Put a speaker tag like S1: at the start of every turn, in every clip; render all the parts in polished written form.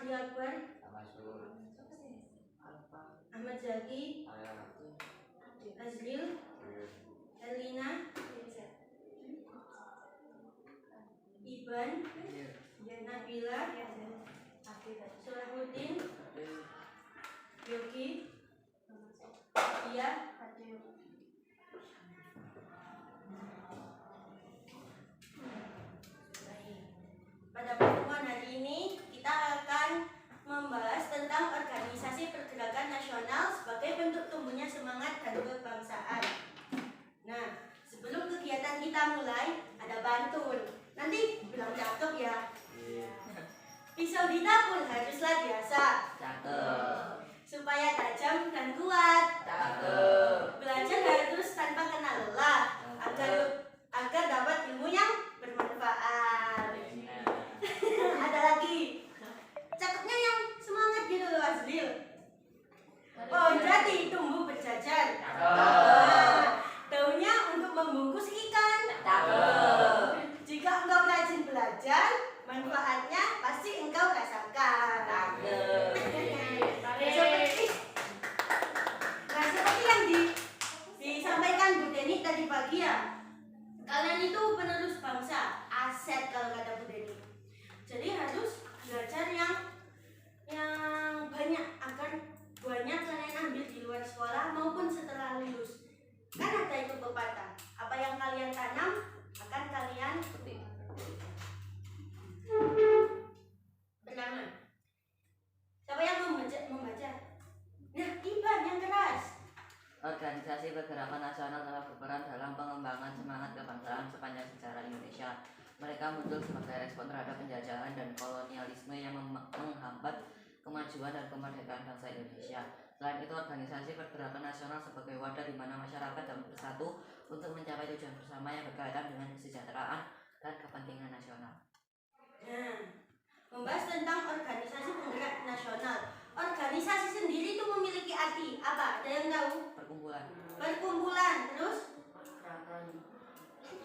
S1: Ardi Akbar, Ahmad Zaki, Azril, Elina, Iban, Nabila, Solahuddin, Yogi, Iya. Pada pertemuan hari ini kita akan membahas tentang organisasi pergerakan nasional sebagai bentuk tumbuhnya semangat dan kebangsaan. Nah, sebelum kegiatan kita mulai, ada pantun. Nanti bilang cakep ya. Pisau di dapur haruslah biasa.
S2: Cakep.
S1: Supaya tajam dan kuat.
S2: Cakep.
S1: Belajar harus tanpa kenal lelah agar dapat ilmu yang bermanfaat. Ada lagi. Cakepnya yang semangat gitu loh, Azril. Pohon jati tumbuh berjajar. Daunnya untuk membungkus ikan. Jika engkau rajin belajar, manfaatnya pasti engkau rasakan. Seperti yang disampaikan Bu Deni tadi pagi ya. Kalian itu penerus bangsa, aset kalau kata Bu Deni. Jadi harus belajar yang banyak agar banyak kalian ambil di luar sekolah maupun setelah lulus. Kan ada itu pepatah, apa yang kalian tanam akan kalian petik. Pertama, siapa yang membaca? Nah, Iban yang keras.
S2: Organisasi pergerakan nasional telah berperan dalam pengembangan semangat kebangsaan sepanjang sejarah Indonesia. Mereka muncul sebagai respon terhadap penjajahan dan kolonialisme yang menghambat kemajuan dan kemerdekaan bangsa Indonesia. Selain itu, organisasi pergerakan nasional sebagai wadah di mana masyarakat dapat bersatu untuk mencapai tujuan bersama yang berkaitan dengan kesejahteraan dan kepentingan nasional.
S1: Nah, membahas tentang organisasi penggerak nasional. Organisasi sendiri itu memiliki arti apa? Ada yang tahu? Perkumpulan, terus?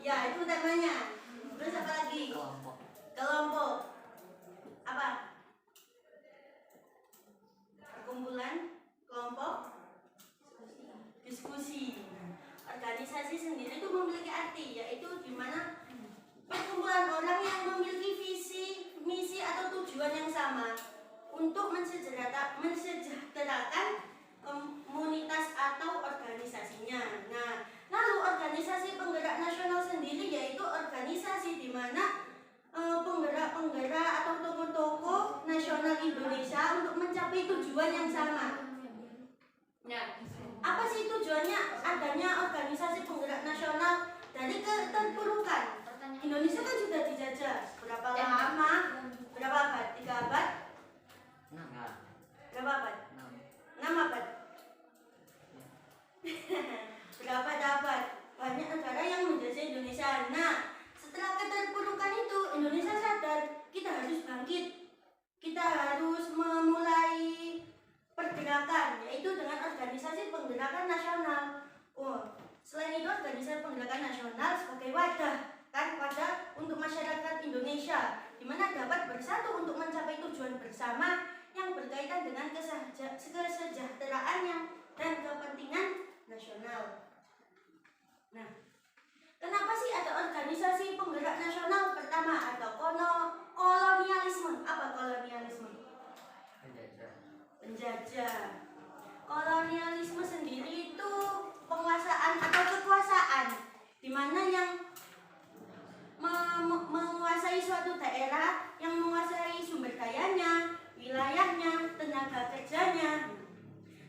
S1: Ya, itu utamanya. Terus apa lagi? Kelompok. Apa? Perkumpulan, kelompok, diskusi. Organisasi sendiri itu memiliki arti, yaitu di mana perkumpulan orang yang memiliki visi, misi atau tujuan yang sama untuk mensejahterakan komunitas atau organisasinya. Nah, lalu organisasi penggerak nasional sendiri yaitu organisasi di mana penggerak-penggerak atau tokoh-tokoh nasional Indonesia untuk mencapai tujuan yang sama. Nah, apa sih tujuannya adanya organisasi penggerak nasional? Dari keterpurukan. Indonesia kan sudah dijajah berapa lama? Berapa abad? 3 abad?
S2: 6.
S1: Berapa abad? 6 abad. Berapa abad? Banyak negara yang menjajah Indonesia. Nah, setelah keterpurukan itu Indonesia sadar kita harus bangkit. Kita harus memulai pergerakan, yaitu dengan organisasi penggerakan nasional. Selain itu organisasi penggerakan nasional sebagai wadah untuk masyarakat Indonesia, di mana dapat bersatu untuk mencapai tujuan bersama yang berkaitan dengan kesejahteraan dan kepentingan nasional. Nah, kenapa sih ada organisasi penggerak nasional? Pertama, ada kolonialisme. Apa kolonialisme? Penjajah. Kolonialisme sendiri itu penguasaan atau kekuasaan, di mana yang menguasai suatu daerah, yang menguasai sumber dayanya, wilayahnya, tenaga kerjanya.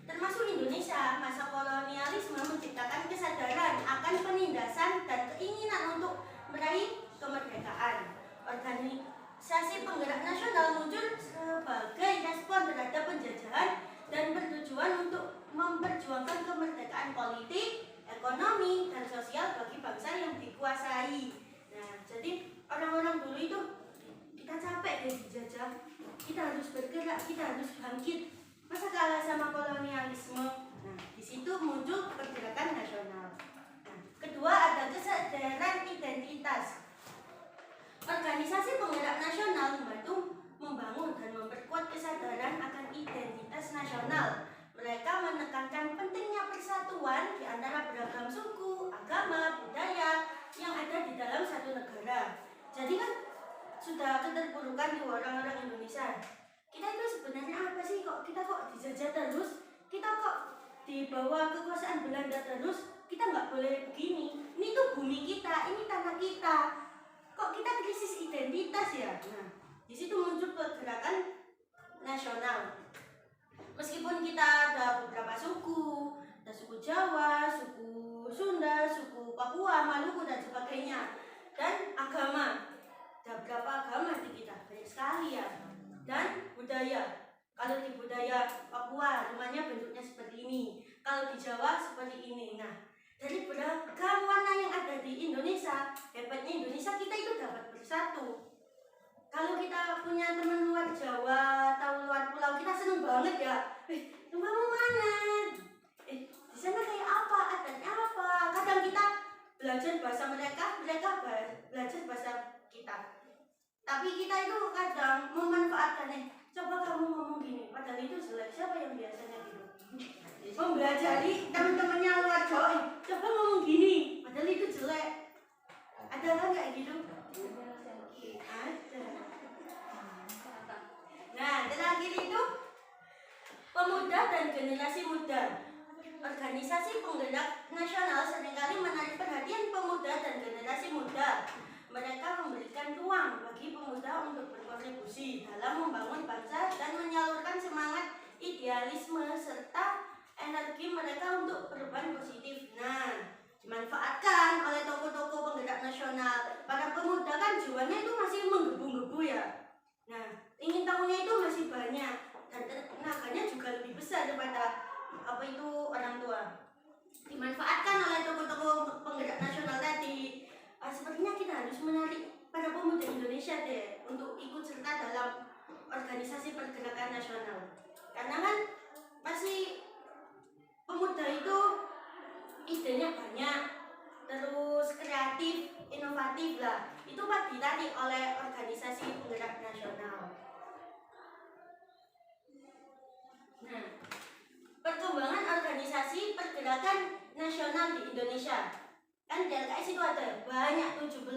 S1: Termasuk Indonesia, masa kolonialisme menciptakan kesadaran akan penindasan dan keinginan untuk meraih kemerdekaan. Organisasi penggerak nasional muncul sebagai respon terhadap penjajahan dan bertujuan untuk memperjuangkan kemerdekaan politik, ekonomi, dan sosial bagi bangsa yang dikuasai. Nah, jadi orang-orang dulu itu kita capek deh dijajah, kita harus bergerak, kita harus bangkit. Masa kalah sama kolonialisme? Nah, di situ muncul pergerakan nasional. Nah, kedua ada kesadaran identitas. Organisasi penggerak nasional membantu membangun dan memperkuat kesadaran di bawah kekuasaan Belanda terus, kita nggak boleh begini. Ini tuh bumi kita, ini tanah kita. Kok kita krisis identitas ya? Nah, di situ muncul pergerakan nasional. Meskipun kita ada beberapa suku, ada suku Jawa, suku Sunda, suku Papua, Maluku dan sebagainya, dan agama. Ada berapa agama di kita? Banyak sekali ya. Dan budaya. Kalau di budaya Papua, rumahnya bentuknya seperti ini. Kalau di Jawa seperti ini. Nah, dari beragam warna yang ada di Indonesia, hebatnya Indonesia kita itu dapat bersatu. Kalau kita punya teman luar Jawa atau luar pulau, kita seneng banget ya. Rumahmu mana? Di sana kayak apa? Adatnya apa? Kadang kita belajar bahasa mereka, mereka belajar bahasa kita. Tapi kita itu kadang memanfaatkan coba kamu ngomong gini, padahal itu jelek. Siapa yang biasanya gitu? Mempelajari teman-temannya luar Jawa, coba ngomong gini, padahal itu jelek. Ada kan kayak gitu? Ada. Nah, terakhir itu pemuda dan generasi muda. Organisasi penggerak nasional seringkali menarik perhatian pemuda dan generasi muda. Mereka memberikan ruang bagi pemuda untuk berkontribusi dalam membangun bangsa dan menyalurkan semangat idealisme serta energi mereka untuk perubahan positif. Nah, dimanfaatkan oleh tokoh-tokoh penggerak nasional. Para pemuda kan jiwanya itu masih menggebu-gebu ya. Nah, ingin tahunya itu masih banyak dan tenaganya juga lebih besar daripada orang tua. Dimanfaatkan oleh tokoh-tokoh penggerak nasional tadi. Sepertinya kita harus menarik para pemuda Indonesia deh untuk ikut serta dalam organisasi pergerakan nasional. Karena kan masih pemuda itu idenya banyak, terus kreatif, inovatif lah. Itu pak ditarik oleh organisasi penggerak nasional. Nah, perkembangan organisasi pergerakan nasional di Indonesia. Kan di LKS itu ada banyak 17.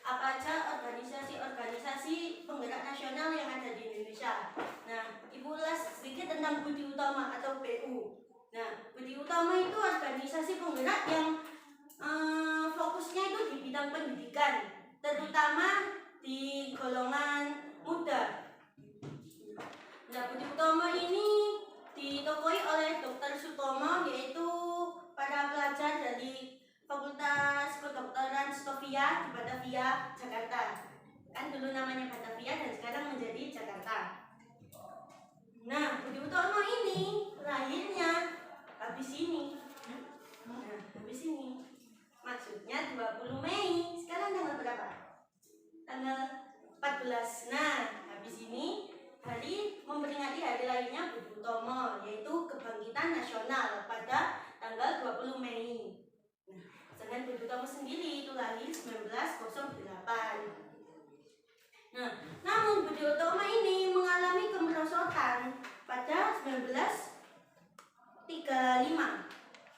S1: Apa aja organisasi penggerak nasional yang ada di Indonesia. Nah, Ibu ulas sedikit tentang Budi Utama atau BU. Nah, Budi Utama itu organisasi penggerak yang fokusnya itu di bidang pendidikan, terutama di golongan muda. Nah, Budi Utama ini ditokoi oleh Dr. Sutomo, yaitu para pelajar dari Fakultas Kedokteran Stovia di Batavia, Jakarta. Kan dulu namanya Batavia dan sekarang menjadi Jakarta. Nah, Budi Utama ini lahirnya habis ini. Maksudnya 20 Mei. Sekarang tanggal berapa? Tanggal 14. Nah, habis ini hari memperingati hari lahirnya Budi Utomo, yaitu Kebangkitan Nasional pada tanggal 20 Mei. Nah, sedangkan Budi Utomo sendiri itu lahir 1908. Nah, namun Budi Utomo ini mengalami kemerosotan pada 1935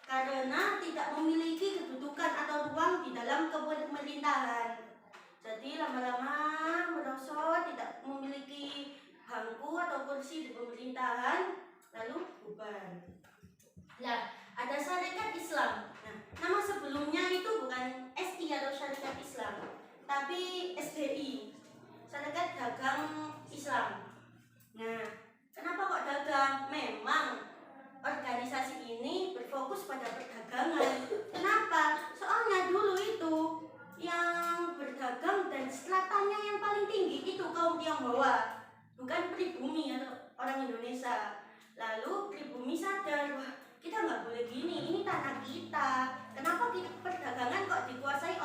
S1: karena tidak memiliki kedudukan atau ruang di dalam pemerintahan. Jadi lama-lama merosot, tidak memiliki bangku atau kursi di pemerintahan, lalu bubar. Nah, ada Syarikat Islam. Nah, nama sebelumnya itu bukan SI atau Syarikat Islam, tapi SDI, Syarikat Dagang Islam. Nah, kenapa kok dagang? Memang organisasi ini berfokus pada perdagangan. Kenapa? Soalnya dulu itu yang berdagang dan stratanya yang paling tinggi itu kaum Tionghoa, bukan pribumi atau orang Indonesia. Lalu pribumi sadar, wah kita nggak boleh gini, ini tanah kita. Kenapa perdagangan kok dikuasai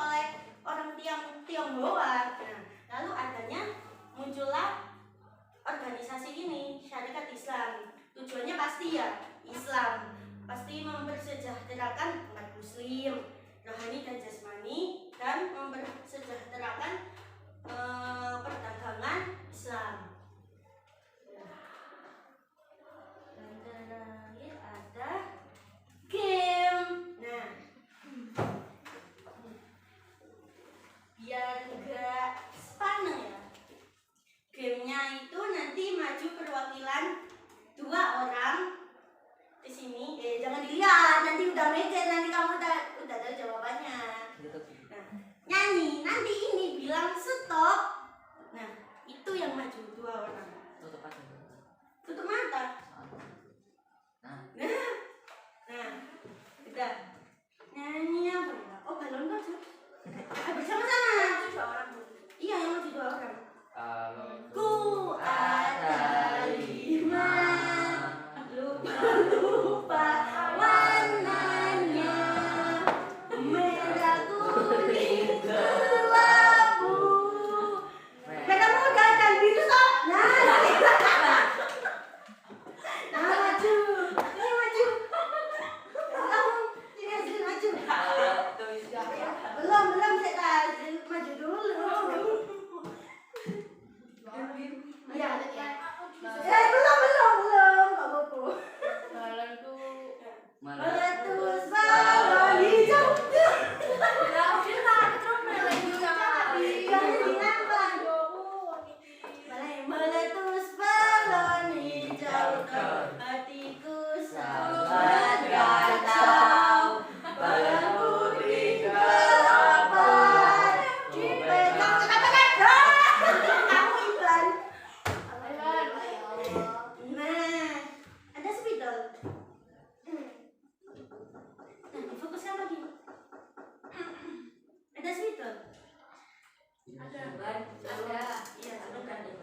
S1: Ada.
S2: Ada.
S1: Iya, sebentar deh.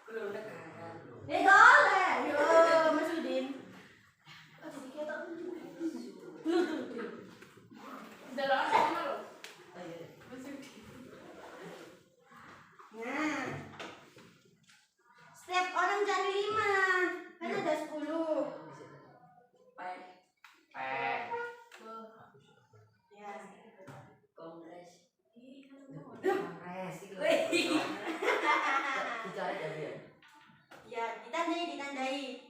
S2: Belum negara.
S1: Boleh. Yo, Mas Udin. Oh, jadi kita
S3: Udah lama sama lo.
S2: Oh iya.
S1: Nah, setiap orang cari 5, kan ada 10.
S2: Pek.
S1: Ya.
S2: Kongres.
S1: Duh.
S2: Kongres itu.
S1: Wih.
S2: Bicara jadi ya.
S1: Ya, ditandai.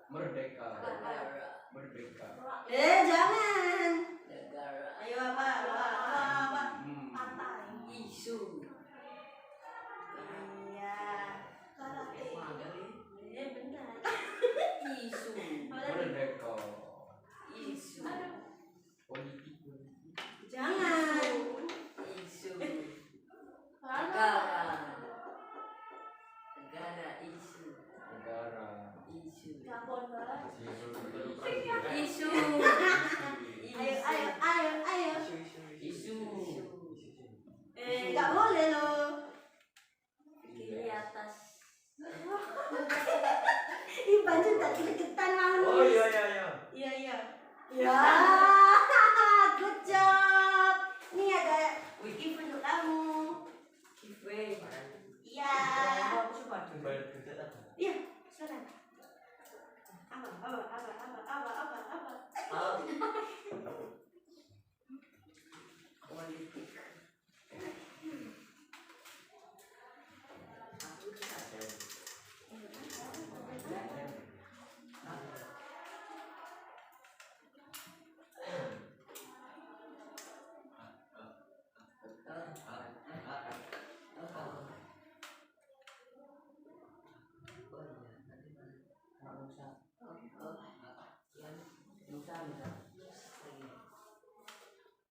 S4: Merdeka.
S2: Negara.
S4: Merdeka.
S1: Jangan.
S2: Negara.
S1: Ayo apa?
S2: Isu.
S1: Iya. Benar.
S2: Isu.
S4: Merdeka.
S2: Isu.
S4: Politik.
S1: Jangan.
S2: Isu.
S3: Mana?
S2: Negara. Isu.
S4: Negara.
S2: Isu.
S3: Gabon banget.
S2: Isu.
S1: Ayo.
S2: Isu.
S1: Nggak boleh loh.
S2: Kiri atas.
S1: Ih, baju tak gregetan malu.
S4: Oh iya.
S1: Iya. Ya. Good job. Ini ada gift untuk kamu.
S2: Giveaway.
S1: Iya.
S2: Aku coba dulu.
S1: Iya, silakan. Apa?
S2: Politik.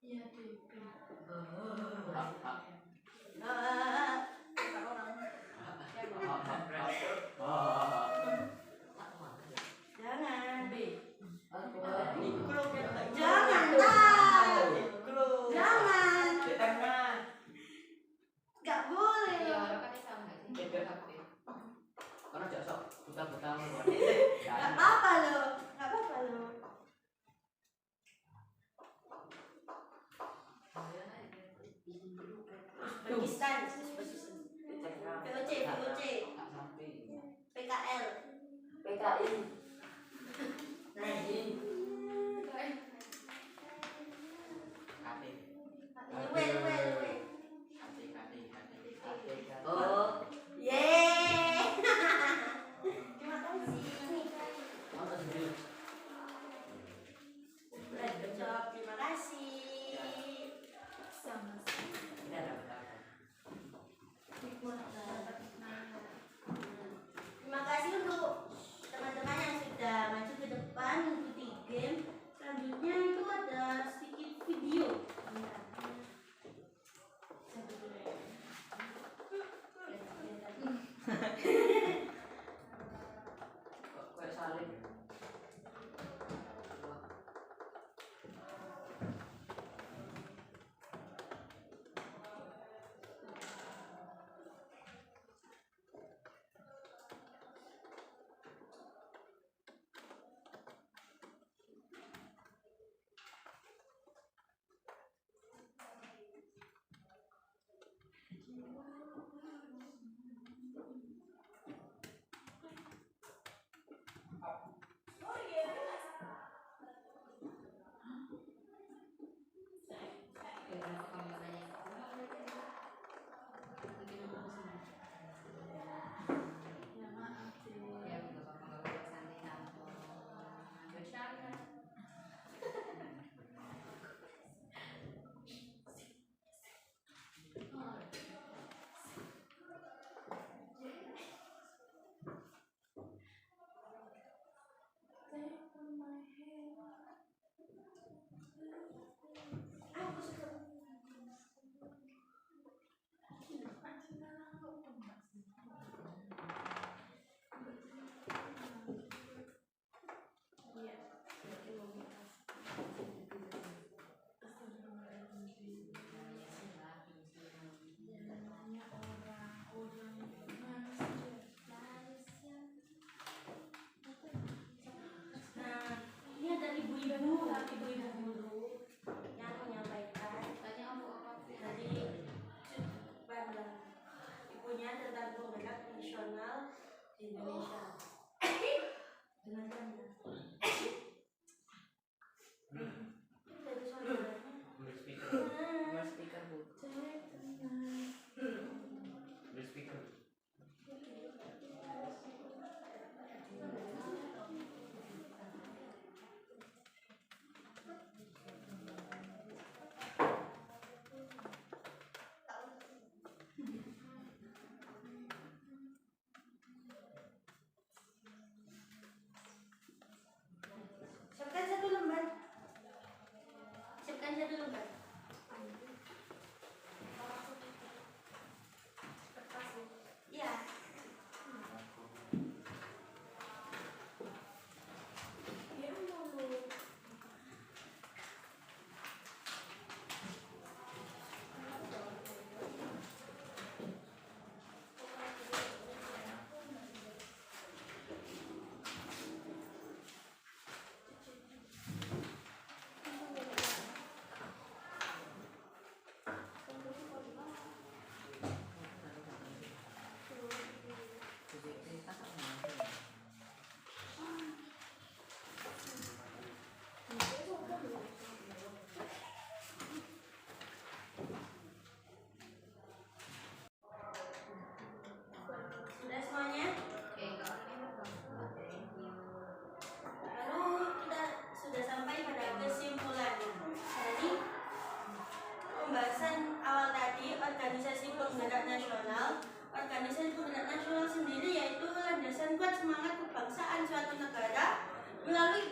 S3: Iya, DP.
S1: Jangan.
S3: B.
S1: Jangan. Jangan. Nggak boleh
S3: Iya,
S1: loh.
S3: orang kan sama nggak sih? HP.
S2: Karena jasa buta-buta
S1: Nggak apa-apa loh. Uzbekistan. VOC. PKL.
S2: PKI.
S1: Luwe.
S2: Oh,
S1: Yeay. Terima kasih.
S2: mana sih?
S1: Good job. Terima kasih.
S3: Sama.
S2: Ini ada berapa?
S1: Terima kasih untuk teman-teman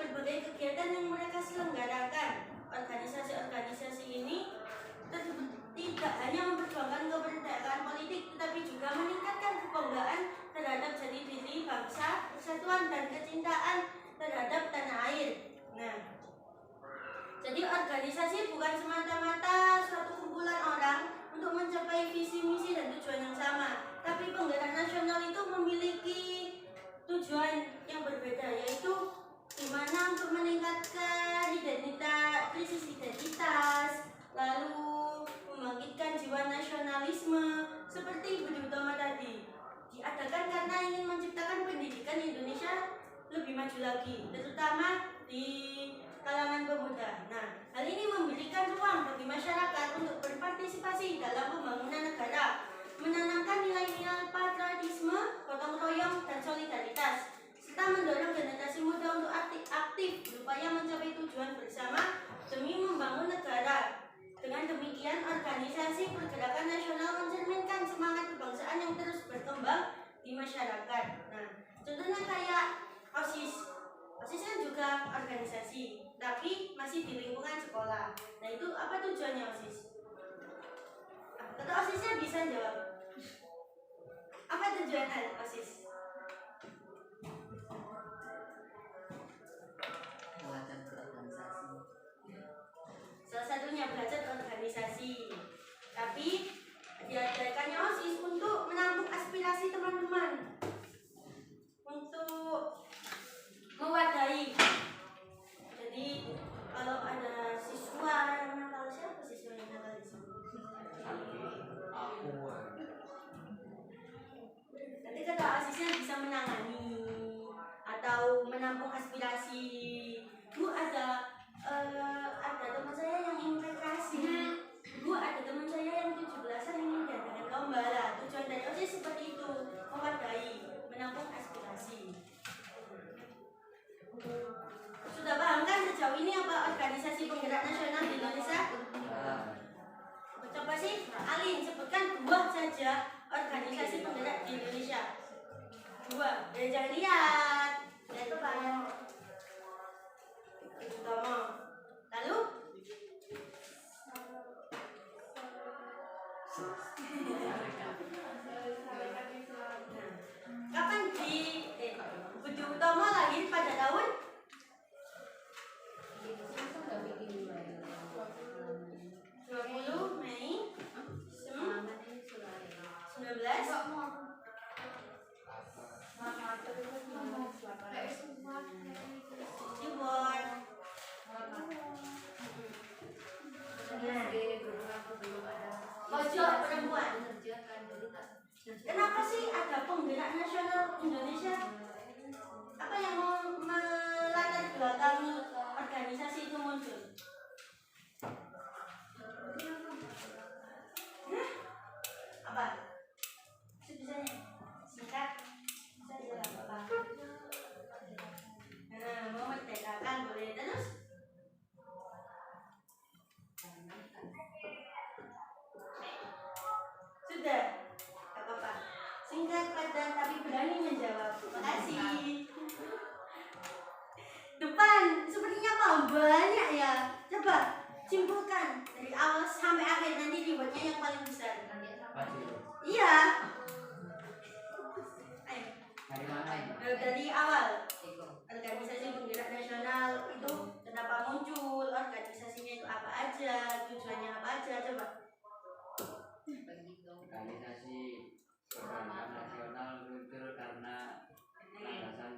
S1: berbagai kegiatan yang mereka selenggarakan. Organisasi-organisasi ini tidak hanya memperjuangkan kemerdekaan politik, tetapi juga meningkatkan kebanggaan terhadap jati diri bangsa, persatuan dan kecintaan terhadap tanah air. Nah, jadi organisasi bukan semata-mata suatu kumpulan orang untuk mencapai visi misi dan tujuan yang sama, tapi penggerak nasional itu memiliki tujuan yang berbeda, yaitu dimana untuk meningkatkan krisis identitas, lalu membangkitkan jiwa nasionalisme seperti Budi Utomo tadi. Diadakan karena ingin menciptakan pendidikan Indonesia lebih maju lagi, terutama di kalangan pemuda. Nah, hal ini memberikan ruang bagi masyarakat untuk berpartisipasi dalam pembangunan negara, menanamkan nilai-nilai patriotisme, gotong royong, dan solidaritas, serta mendorong generasi muda untuk aktif berupaya mencapai tujuan bersama demi membangun negara. Dengan demikian, organisasi pergerakan nasional mencerminkan semangat kebangsaan yang terus berkembang di masyarakat. Nah, contohnya kayak OSIS. OSIS kan juga organisasi, tapi masih di lingkungan sekolah. Nah, itu apa tujuannya OSIS? Kata OSISnya bisa jawab. Apa tujuan OSIS?
S2: Belajar berorganisasi.
S1: Salah satunya belajar organisasi. Tapi diadakannya OSIS untuk menampung aspirasi teman-teman, untuk mewadahi. Jadi kalau ada siswa yang nakal, siapa siswa yang nakal di sini?
S4: Aku.
S1: Nanti kata OSISnya bisa menangani atau menampung aspirasi. Bu, ada teman saya yang ingin rekreasi. Bu, ada teman saya yang 17-an ingin diadakan lomba. Lah, tujuan dari OSIS seperti itu, mewadahi, menampung aspirasi. Sudah paham kan sejauh ini apa organisasi penggerak nasional di Indonesia? Coba sih, Alin sebutkan 2 saja organisasi penggerak di Indonesia. 2, ya jangan lihat. Lihat tuh Pak. Utomo. Lalu? Kapan Budi Utomo lahir pada tahun? 20 Mei 19. Cirebon. Pojok perempuan. Kenapa sih ada penggerak nasional Indonesia? Apa yang melatar belakangi organisasi itu muncul? Apa? Sebisanya singkat, bisa jalan apa? Nah, mau merdekakan boleh terus? Sudah, tak apa-apa. Singkat, padat, tapi berani menjawab. Terima kasih. Depan, sepertinya mau banyak ya. Coba simpulkan dari awal sampai akhir, nanti dibuatnya yang paling besar. Iya. Ayo.
S2: Dari mana ini?
S1: Dari awal. Organisasi penggerak nasional itu kenapa muncul? Organisasinya itu apa aja? Tujuannya apa aja? Coba.
S4: Organisasi pergerakan nasional muncul karena alasan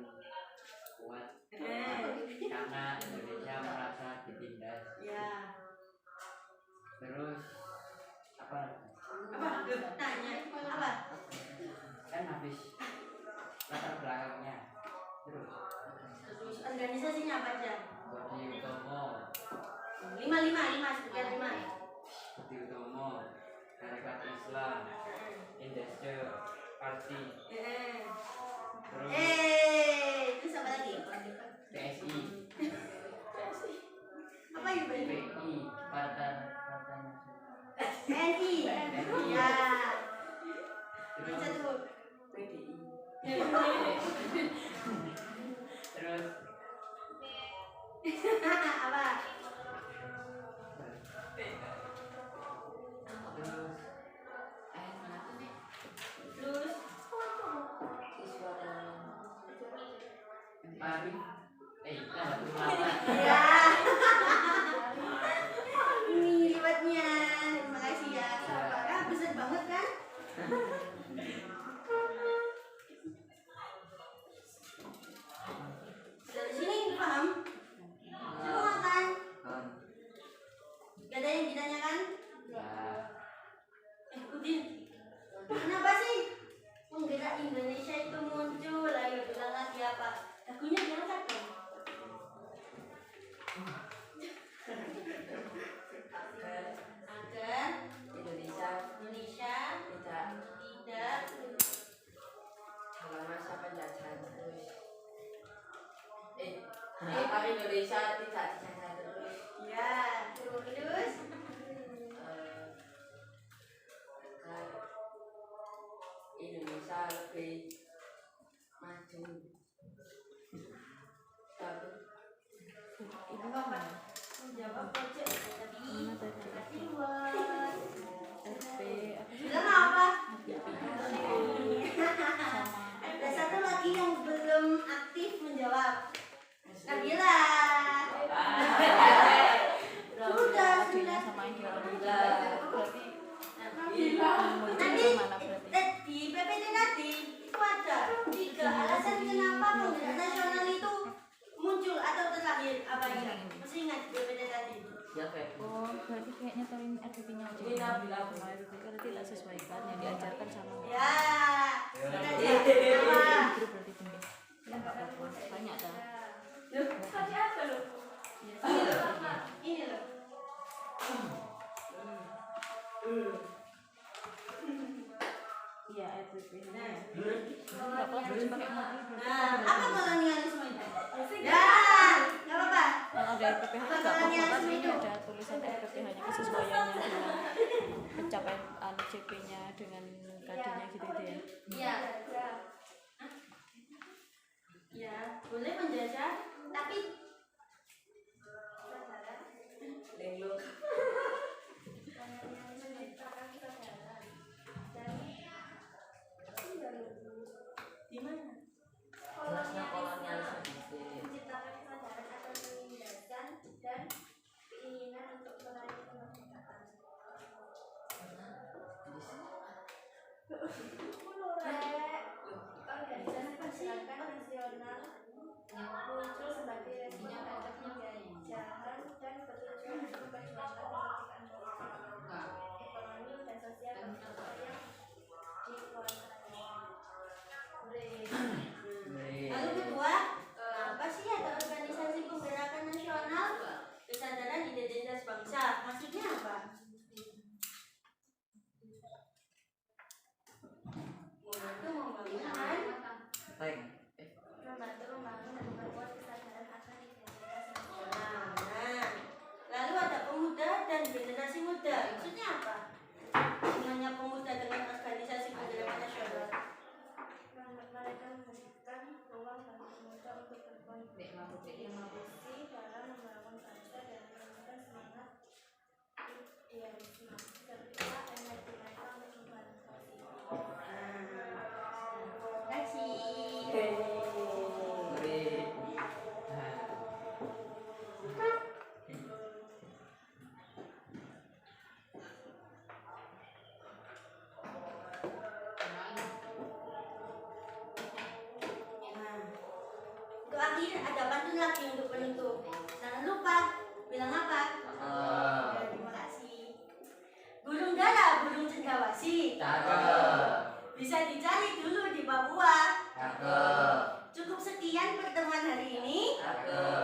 S4: kuat, karena Indonesia merasa ditindas.
S1: Ya.
S4: Terus apa?
S1: Apa? Tanya. Apa?
S4: Kan habis latar belakangnya. Terus
S1: Organisasinya apa aja?
S4: Budi Utomo,
S1: 5 sekitar 5.
S4: Budi Utomo, Harekat Islam, Industri Party, terus
S1: Terus apa lagi?
S4: PSI,
S1: Apa itu?
S4: PI,
S2: Partai Nasional.
S1: PNI. Ya. Yang
S4: terus
S1: satu.
S2: PDI.
S4: terus
S2: Apakah Indonesia tidak dijajah terus?
S1: Ya, terus.
S2: Apakah Indonesia lebih maju? Tapi
S1: Menjawab pojok tadi.
S3: tadi?
S1: Buat.
S3: RP
S1: Bilang apa?
S3: sama
S1: Ada satu lagi yang belum aktif menjawab. Nabila. Sudah.
S3: sama ideologi. Berarti
S1: Nanti di PPT tadi itu ada 3 alasan kenapa penggerak nasional itu muncul atau terlahir. Apa ya? Masih ingat PPT tadi?
S2: ya Feb.
S3: oh berarti kayaknya tahuin RPP-nya aja. Sama RPP karena tidak sesuaikan yang diajarkan sama
S1: Ya. Kita
S3: guru
S1: apa?
S3: berarti tinggi. Ya nggak apa-apa. Banyak dah.
S1: Loh, apa loh? Ini loh.
S3: Iya RPP.
S1: Nah.
S3: Nggak apa-apa harus pakai materi.
S1: Nah, apa kolonialisme itu? Ya, nggak apa-apa.
S3: Kalau ada RPPH nggak apa-apa kan ini ada tulisan RPPH-nya kesesuaiannya dengan pencapaian CP-nya dengan KD-nya gitu-gitu ya.
S1: Iya. Ya, boleh menjajah, tapi
S2: Lenglung.
S1: di mana?
S2: Jelasnya kolonialisme di
S5: Menciptakan kesadaran akan penindasan dan keinginan untuk meraih kemerdekaan. Organisasi masyarakat nasional yang muncul sebagai respon terhadap penjajahan dan bertujuan untuk memperjuangkan kemerdekaan ekonomi dan sosial bangsa yang dikuasai.
S1: Lalu kedua, apa sih ada organisasi penggerakan nasional kesadaran identitas bangsa? Maksudnya apa? Membantu membangun
S2: Peng.
S5: membantu membangun dan memperkuat kesadaran akan identitas nasional.
S1: Nah, lalu ada pemuda dan generasi muda. Maksudnya apa? Hubungannya pemuda dengan organisasi penggerakan nasional.
S5: Mereka memberikan ruang bagi pemuda untuk berkontribusi dalam membangun bangsa dan menumbuhkan semangat idealisme serta energi mereka untuk membangun sosial.
S1: Terima kasih. Nah, untuk akhir ada pantun lagi untuk penutup. Jangan lupa bilang apa? Ya, terima kasih. Burung dara, burung cendrawasih.
S2: Cakep.
S1: Bisa dicari dulu di Papua.
S2: Cakep.
S1: Cukup sekian pertemuan hari ini.
S2: Cakep.